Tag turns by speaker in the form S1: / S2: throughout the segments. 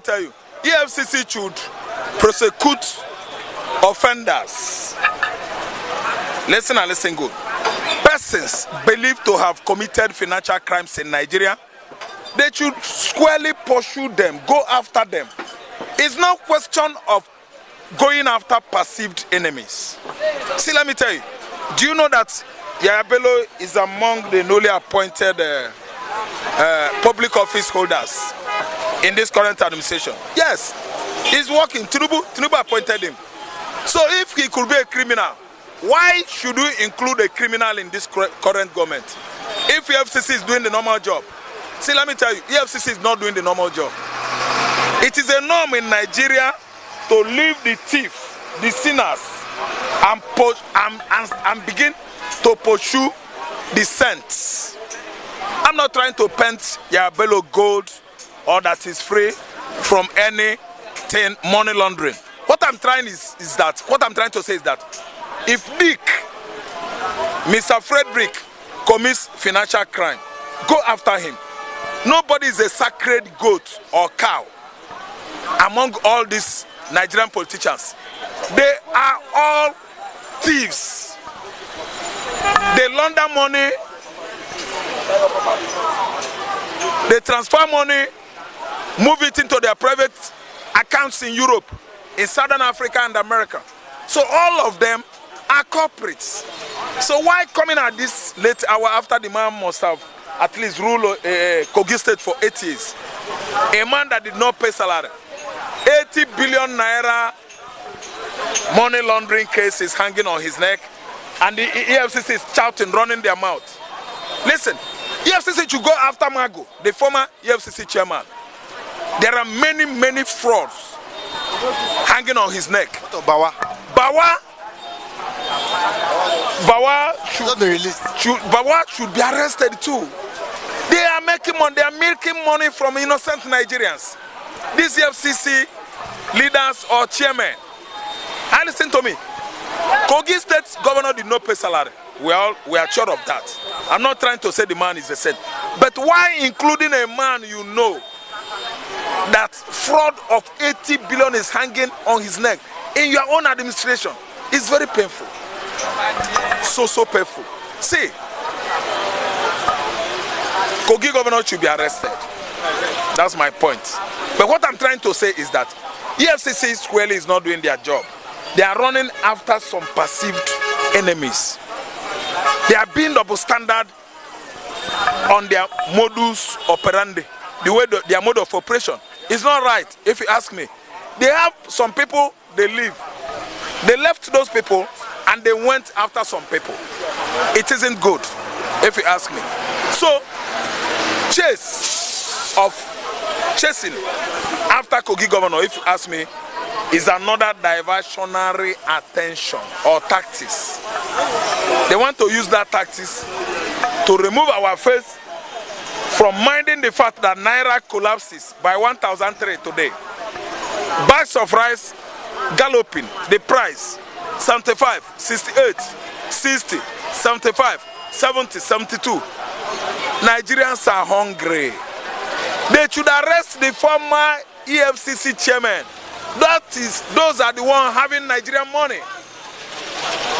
S1: tell you, Efcc should prosecute offenders. Listen and listen good. Persons believed to have committed financial crimes in Nigeria, they should squarely pursue them, go after them. It's no question of going after perceived enemies. See, let me tell you, do you know that Yahayabello is among the newly appointed public office holders in this current administration? Yes, he's working. Tinubu appointed him. So if he could be a criminal, why should we include a criminal in this current government? If Efcc is doing the normal job. See, let me tell you, Efcc is not doing the normal job. It is a norm in Nigeria to leave the thief, the sinners, and begin to pursue the saints. I'm not trying to paint Yahayabello gold or that is free from anything money laundering. What I'm trying to say is that if Mr. Frederick commits financial crime, go after him. Nobody is a sacred goat or cow among all these Nigerian politicians. They are all thieves. They launder money, they transfer money, move it into their private accounts in Europe, in Southern Africa and America. So all of them are culprits. So why coming at this late hour after the man must have at least ruled Kogi State for 8 years? A man that did not pay salary. 80 billion naira money laundering case is hanging on his neck, and the Efcc is shouting, running their mouth. Listen, Efcc should go after Mago, the former Efcc chairman. There are many frauds hanging on his neck. Bawa should be arrested too. They are making money, they are milking money from innocent Nigerians. These FCC leaders or chairmen. And listen to me, Kogi State governor did not pay salary. We are sure of that. I'm not trying to say the man is a saint. But why including a man you know that fraud of 80 billion is hanging on his neck in your own administration? It's very painful. So painful. See, Kogi governor should be arrested. That's my point. But what I'm trying to say is that Efcc squarely is not doing their job. They are running after some perceived enemies. They are being double standard on their modus operandi. The way their mode of operation is not right, if you ask me. They have some people, they leave. They left those people and they went after some people. It isn't good, if you ask me. So, chasing after Kogi governor, if you ask me, is another diversionary attention or tactics. They want to use that tactics to remove our face from minding the fact that Naira collapses by 1,003 today. Bags of rice galloping, the price 75, 68, 60, 75, 70, 72. Nigerians are hungry. They should arrest the former Efcc chairman. Those are the ones having Nigerian money.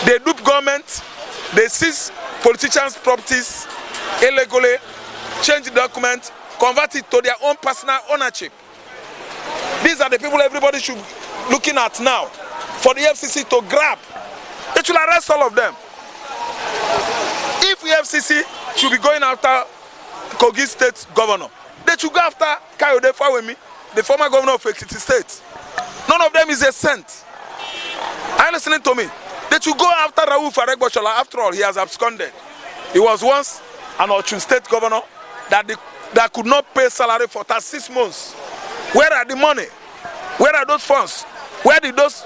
S1: They dupe government, they seize politicians' properties illegally, change the document, convert it to their own personal ownership. These are the people everybody should be looking at now for the FCC to grab. They should arrest all of them. If the FCC should be going after Kogi State governor, they should go after Kayode Fawemi, the former governor of Ekpa State. None of them is a saint. Are you listening to me? They should go after Raoul Faregboshola. After all, he has absconded. He was once an Ochun State governor that could not pay salary for 36 months. Where are the money? Where are those funds? Where did those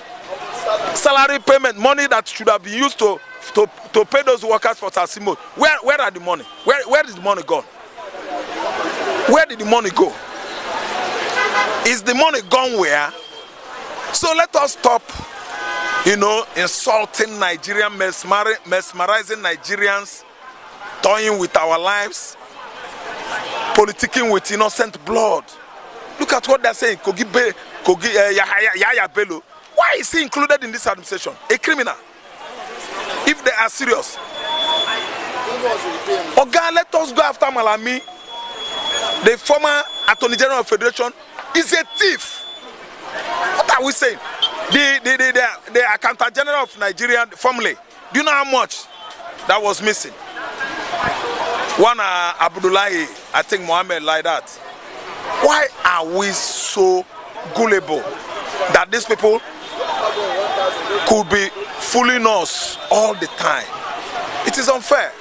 S1: salary payment money that should have been used to pay those workers for 36 months? Where are the money? Where is the money gone? Where did the money go? Is the money gone where? So let us stop, insulting Nigerians, mesmerizing Nigerians, toying with our lives, politicking with innocent blood. Look at what they're saying. Yahaya Bello. Why is he included in this administration? A criminal. If they are serious. Oga, let us go after Malami. The former Attorney General of Federation is a thief. What are we saying? The Accountant General of Nigeria family. Do you know how much that was missing? One Abdullahi, I think Mohammed, like that. Why are we so gullible that these people could be fooling us all the time? It is unfair.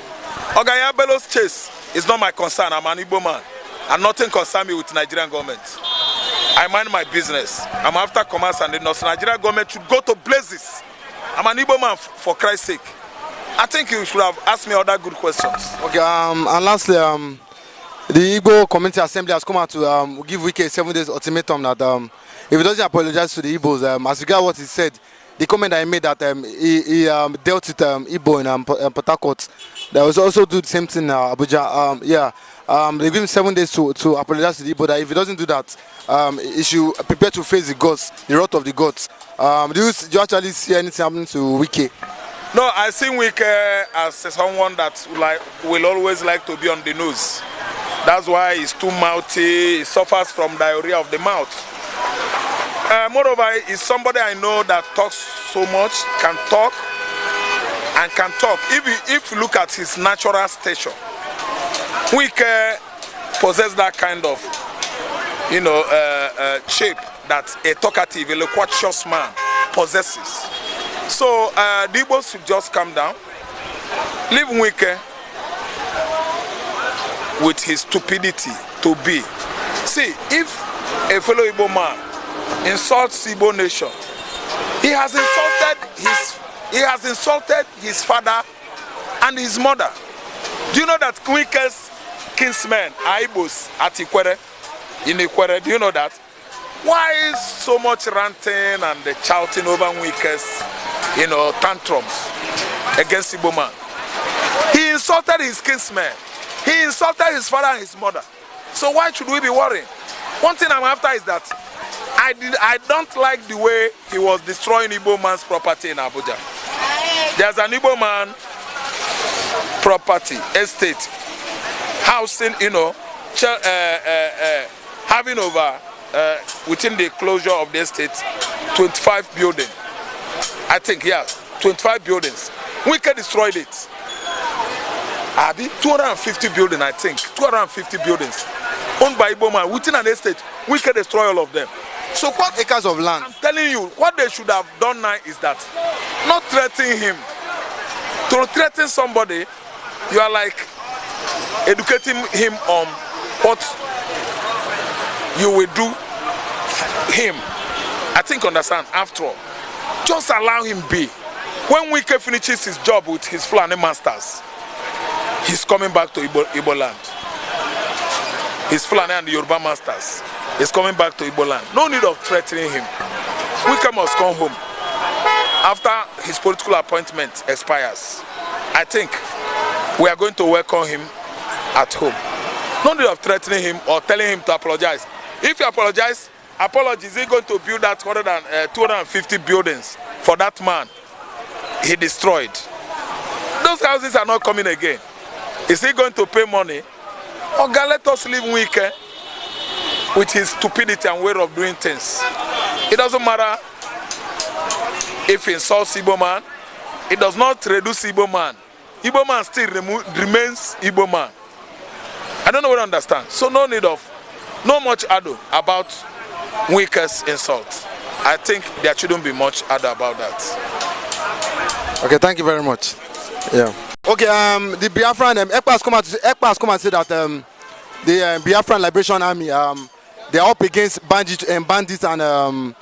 S1: Yahayabello's case is not my concern. I'm an Igbo man, and nothing concerns me with Nigerian government. I mind my business. I'm after commerce and the Nigerian government should go to blazes. I'm an Igbo man for Christ's sake. I think you should have asked me other good questions.
S2: Okay, and lastly, the Igbo Community Assembly has come out to give Wike a 7 days ultimatum that if he doesn't apologize to the Igbos, as regard what he said, the comment that he made that he dealt with Igbo in Port Harcourt, that was also do the same thing in Abuja. They give him 7 days to apologize to the Igbo, that if he doesn't do that, he should prepare to face the gods, the wrath of the gods. Do you actually see anything happening to Wike?
S1: No, I see Wike as someone that will always like to be on the news. That's why he's too mouthy, he suffers from diarrhea of the mouth. Moreover, he's somebody I know that talks so much, can talk. If you look at his natural stature, Wike possesses that kind of, shape that a talkative, a loquacious man possesses. So the Igbos should just calm down, leave Wike with his stupidity to be. See, if a fellow Igbo man insults Igbo nation, he has insulted his father and his mother. Do you know that Wike's kinsmen are Igbos at Ikwere? In Ikwere, do you know that? Why is so much ranting and shouting over Wike's, tantrums against Igbo man? He insulted his kinsmen. He insulted his father and his mother. So why should we be worrying? One thing I'm after is that I don't like the way he was destroying Igbo man's property in Abuja. There's an Igbo man property, estate, housing, having over, within the closure of the estate, 25 buildings. I think, 25 buildings. Wike destroyed it. 250 buildings, I think. 250 buildings owned by Igbo man within an estate. Wike destroy all of them. So what
S2: acres of land?
S1: I'm telling you, what they should have done now is that not threatening him. To threaten somebody, you are like educating him on what you will do him. I think understand. After all, just allow him be. When Wike finishes his job with his Fulani masters, he's coming back to Igbo land. His Fulani and the Yoruba masters is coming back to Igbo land. No need of threatening him. Wike must come home after his political appointment expires. I think we are going to welcome him at home. No need of threatening him or telling him to apologize. If you apologize, apology, is he going to build that 250 buildings for that man he destroyed? Those houses are not coming again. Is he going to pay money? Or God, let us leave Wike with his stupidity and way of doing things. It doesn't matter if he insults Igbo man. It does not reduce Igbo man. Igbo man still remains Igbo man. I don't know what to understand. So no much ado about Wike's insult. I think there shouldn't be much ado about that.
S2: Okay, thank you very much. Yeah. Okay, the Biafran, Ekpa has come and said that the Biafran Liberation Army, they are up against bandits and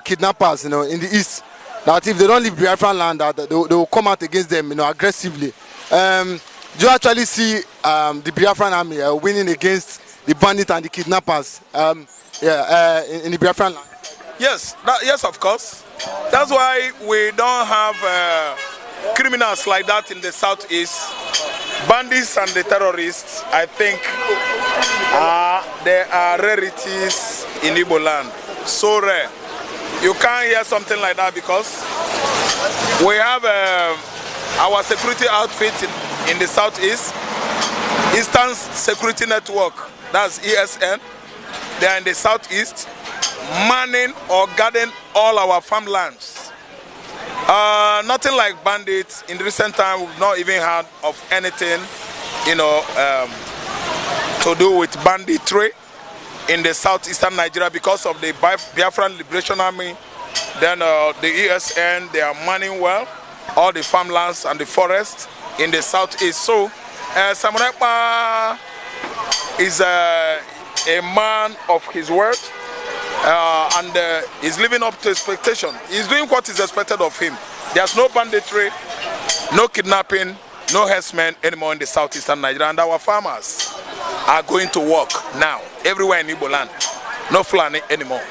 S2: kidnappers, in the east. That if they don't leave Biafran land, that they will come out against them, aggressively. Do you actually see the Biafran Army winning against the bandits and the kidnappers in the Biafran land?
S1: Yes, yes, of course. That's why we don't have criminals like that in the southeast. Bandits and the terrorists, I think, are there are rarities in Igbo land. So rare. You can't hear something like that because we have our security outfit in the southeast, Eastern Security Network, that's ESN. They are in the southeast, manning or guarding all our farmlands. Nothing like bandits. In recent time, we've not even heard of anything, you know, to do with banditry in the southeastern Nigeria because of the Biafran Liberation Army. Then the ESN, they are manning well all the farmlands and the forests in the southeast. So Samurai Ekpa is a man of his word, and he's living up to expectation. He's doing what is expected of him. There's no banditry, no kidnapping, no herdsmen anymore in the southeastern Nigeria, and our farmers are going to work now everywhere in Igbo land. No Fulani anymore.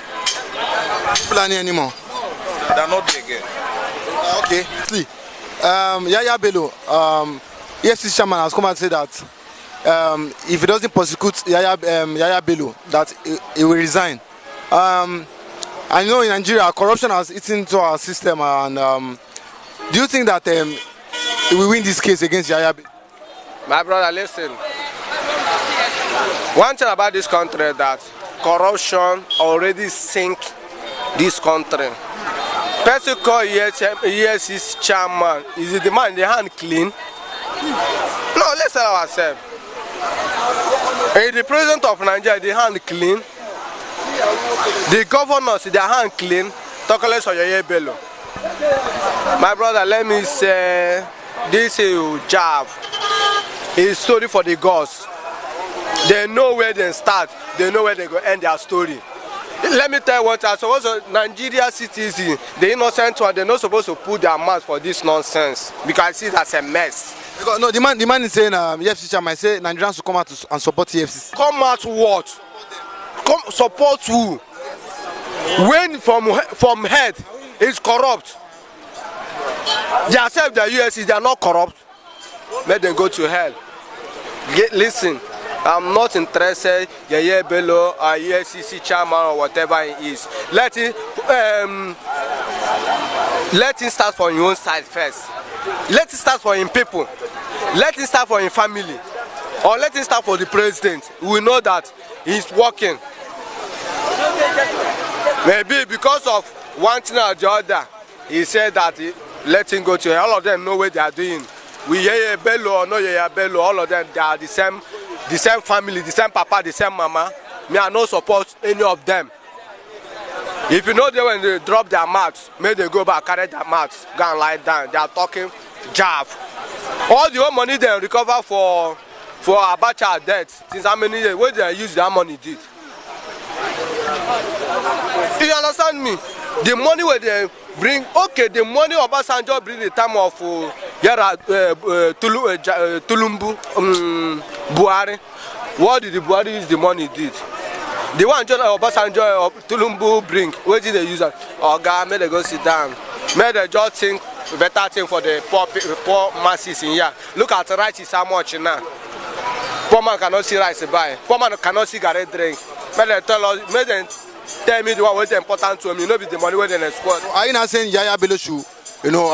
S2: Fulani anymore?
S1: They're not there again.
S2: Okay. See, yahayabello, EFCC chairman has come and said that if he doesn't prosecute yahayabello, that he will resign. I know in Nigeria corruption has eaten into our system, and do you think that he will win this case against yahayabello?
S3: My brother, listen. One thing about this country that corruption already sink this country. Person called EFCC chairman, is the man the hand clean? No, let's tell ourselves. The president of Nigeria, the hand clean. The governors, their hand clean. Talk less of yahayabello. My brother, let me say, this is job. It's story for the gods. They know where they start. They know where they go end their story. Let me tell you what, as also Nigeria citizens, the innocent one, they're not supposed to put their mouth for this nonsense because I see it as a mess.
S2: Because, no, the man is saying EFCC chairman say Nigerians should come out and support EFCC.
S3: Come out what? Come support who? When from head is corrupt. Themselves, the USC, they are not corrupt. Let them go to hell. Listen. I'm not interested yahayabello or EFCC chairman or whatever he is. Let him start from your own side first. Let him start for him people. Let him start for him family. Or let him start for the president. We know that he's working. Maybe because of one thing or the other, he said that let him go to hell. All of them know what they are doing. We yahayabello or no yahayabello, all of them, they are the same family, the same papa, the same mama. Me, I no support any of them. If you know them when they drop their mouths, may they go back, carry their mouths, go and lie down. They are talking jab. All the whole money they recover for Abacha debt, since how many years, where they use that money did. You understand me? The money where they bring, okay, the money Obasanjo bring the time of Tulumbu, Buhari. What did the Buhari use the money did? The one John Obasanjo Tulumbu bring, where did they use it? Oh God, may they go sit down. May they just think better thing for the poor masses in here. Look at rice is how much now. Poor man cannot see rice buy. Poor man cannot see cigarette drink. May they tell us, may they tell me the one which is important to me, not be the money where they squad.
S2: Are you not saying yahayabello should, you know,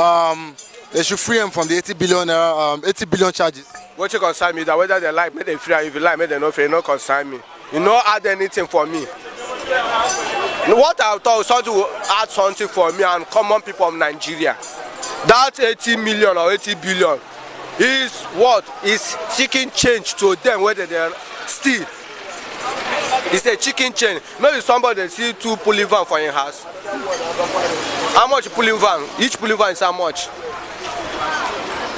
S2: they should free him from the 80 billion charges? What
S3: you concern me that whether they like, may they free, if you like, may they not free, no concern me. You know, add anything for me. What I thought was to add something for me and common people of Nigeria. That 80 million or 80 billion is what is seeking change to them whether they are still. It's a chicken chain. Maybe somebody see two pulling van for your house. How much pulling van? Each pulling van is how much?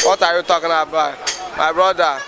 S3: What are you talking about? My brother,